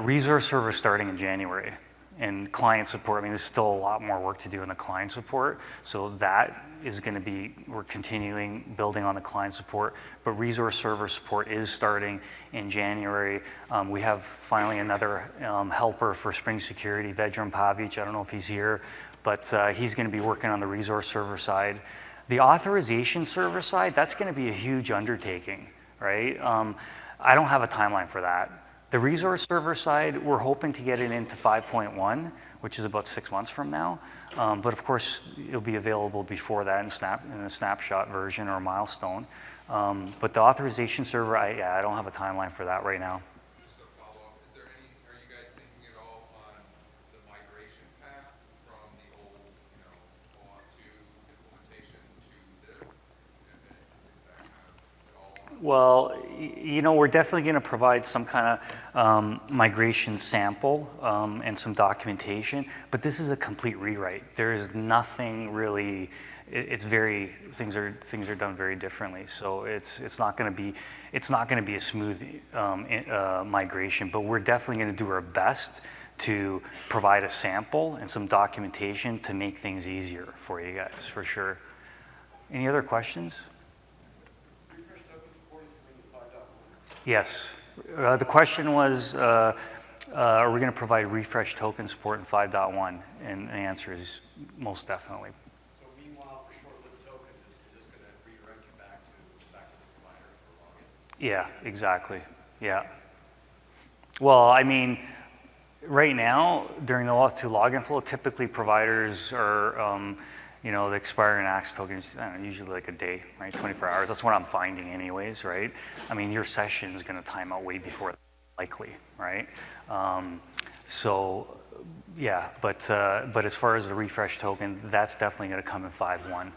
Resource server starting in January, and client support. I mean, there's still a lot more work to do in the client support. So that is going to be, we're continuing building on the client support, but resource server support is starting in January. We have finally another helper for Spring Security, Vedran Pavic. I don't know if he's here, but he's going to be working on the resource server side. The authorization server side, that's going to be a huge undertaking, right? I don't have a timeline for that. The resource server side, we're hoping to get it into 5.1, which is about 6 months from now. But of course, it'll be available before that in a snapshot version or milestone. But the authorization server, I don't have a timeline for that right now. Just a follow-up, are you guys thinking at all on the migration path from the old, OAuth 2 implementation to this? Is that kind of at all? Well, we're definitely going to provide some kind of migration sample and some documentation, but this is a complete rewrite. There is nothing really. Things are done very differently. So it's not going to be a smooth migration, but we're definitely going to do our best to provide a sample and some documentation to make things easier for you guys, for sure. Any other questions? Yes. The question was, are we going to provide refresh token support in 5.1? And the answer is most definitely. So meanwhile, for short-lived tokens, it's just going to redirect you back to the provider for login? Yeah, exactly. Yeah. Well, I mean, right now, during the Auth 2 login flow, typically providers are, the expiring AccessToken is usually like a day, right? 24 hours. That's what I'm finding anyways, right? I mean, your session is going to time out way before that, likely, right? So, yeah, but as far as the refresh token, that's definitely going to come in 5.1.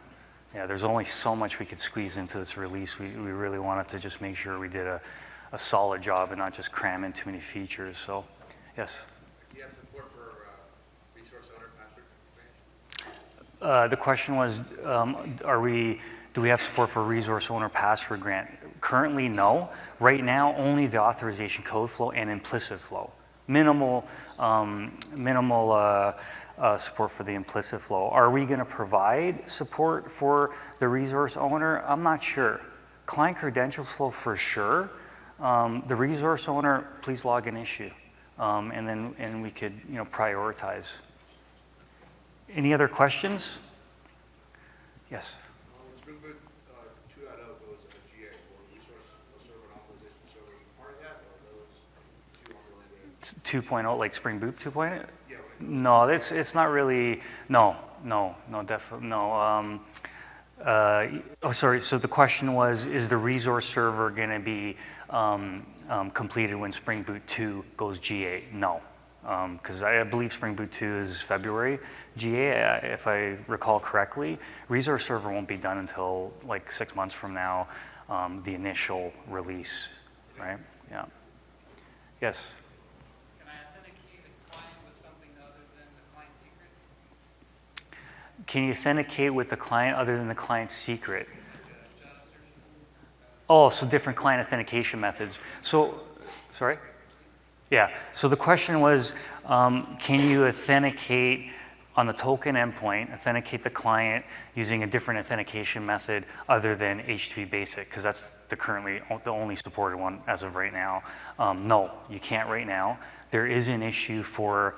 Yeah, there's only so much we could squeeze into this release. We really wanted to just make sure we did a solid job and not just cram in too many features. So, yes. Do you have support for resource owner password grant? The question was, do we have support for resource owner password grant? Currently, no. Right now, only the authorization code flow and implicit flow. Minimal support for the implicit flow. Are we going to provide support for the resource owner? I'm not sure. Client credentials flow for sure. The resource owner, please log an issue, and we could prioritize. Any other questions? Yes. Spring Boot 2.0 goes GA, or resource server and authorization server. Part of that, or those two on the way? 2.0, like Spring Boot 2.0? Yeah. No, it's not really. No, definitely no. Sorry. So the question was, is the resource server going to be completed when Spring Boot 2 goes GA? No, because I believe Spring Boot 2 is February GA, if I recall correctly. Resource server won't be done until like 6 months from now, the initial release, right? Yeah. Yes. Can I authenticate a client with something other than the client secret? Can you authenticate with the client other than the client's secret? Oh, so different client authentication methods. So Sorry? Yeah, so the question was, can you authenticate on the token endpoint, authenticate the client using a different authentication method other than HTTP basic, because that's the only supported one as of right now. No, you can't right now. There is an issue for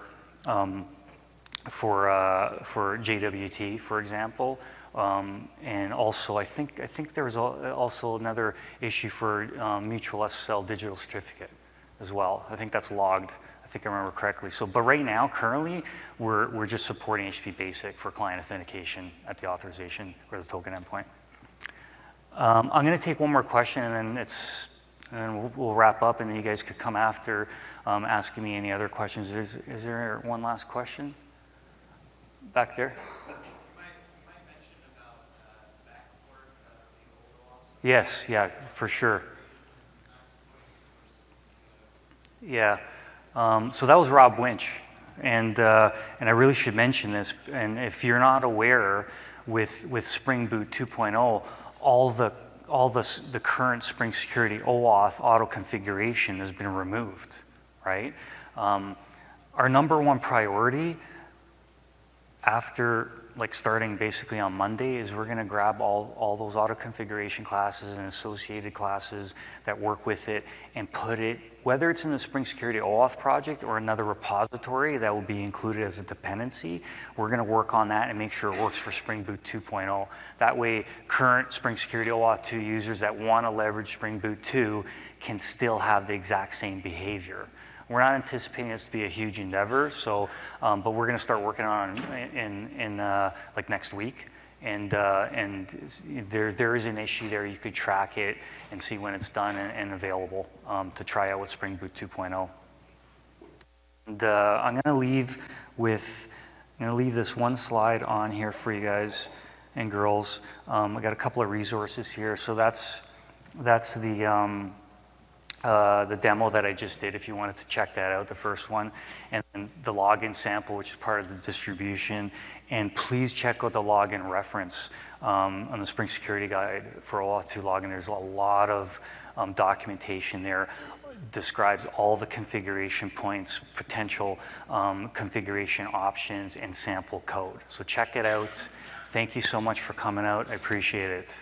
JWT, for example, and also I think there was also another issue for mutual SSL digital certificate as well. I think that's logged. I think I remember correctly. So, but right now, currently, we're just supporting HTTP basic for client authentication at the authorization or the token endpoint. I'm going to take one more question, and then we'll wrap up, and then you guys could come after asking me any other questions. Is there one last question back there? You might mention about backward the old OAuth. Yes, yeah, for sure. Yeah. So that was Rob Winch, and I really should mention this. And if you're not aware, with Spring Boot 2.0, all the current Spring Security OAuth auto configuration has been removed, right? Our number one priority after starting basically on Monday is we're going to grab all those auto configuration classes and associated classes that work with it and put it, whether it's in the Spring Security OAuth project or another repository that will be included as a dependency, we're going to work on that and make sure it works for Spring Boot 2.0. That way, current Spring Security OAuth 2 users that want to leverage Spring Boot 2 can still have the exact same behavior. We're not anticipating this to be a huge endeavor, so, but we're going to start working on it in like next week. And there is an issue there. You could track it and see when it's done and available to try out with Spring Boot 2.0. And I'm going to leave this one slide on here for you guys and girls. I got a couple of resources here. So that's the demo that I just did, if you wanted to check that out, the first one, and then the login sample, which is part of the distribution. And please check out the login reference on the Spring Security Guide for OAuth 2 login. There's a lot of documentation there, describes all the configuration points, potential configuration options, and sample code. So check it out. Thank you so much for coming out. I appreciate it.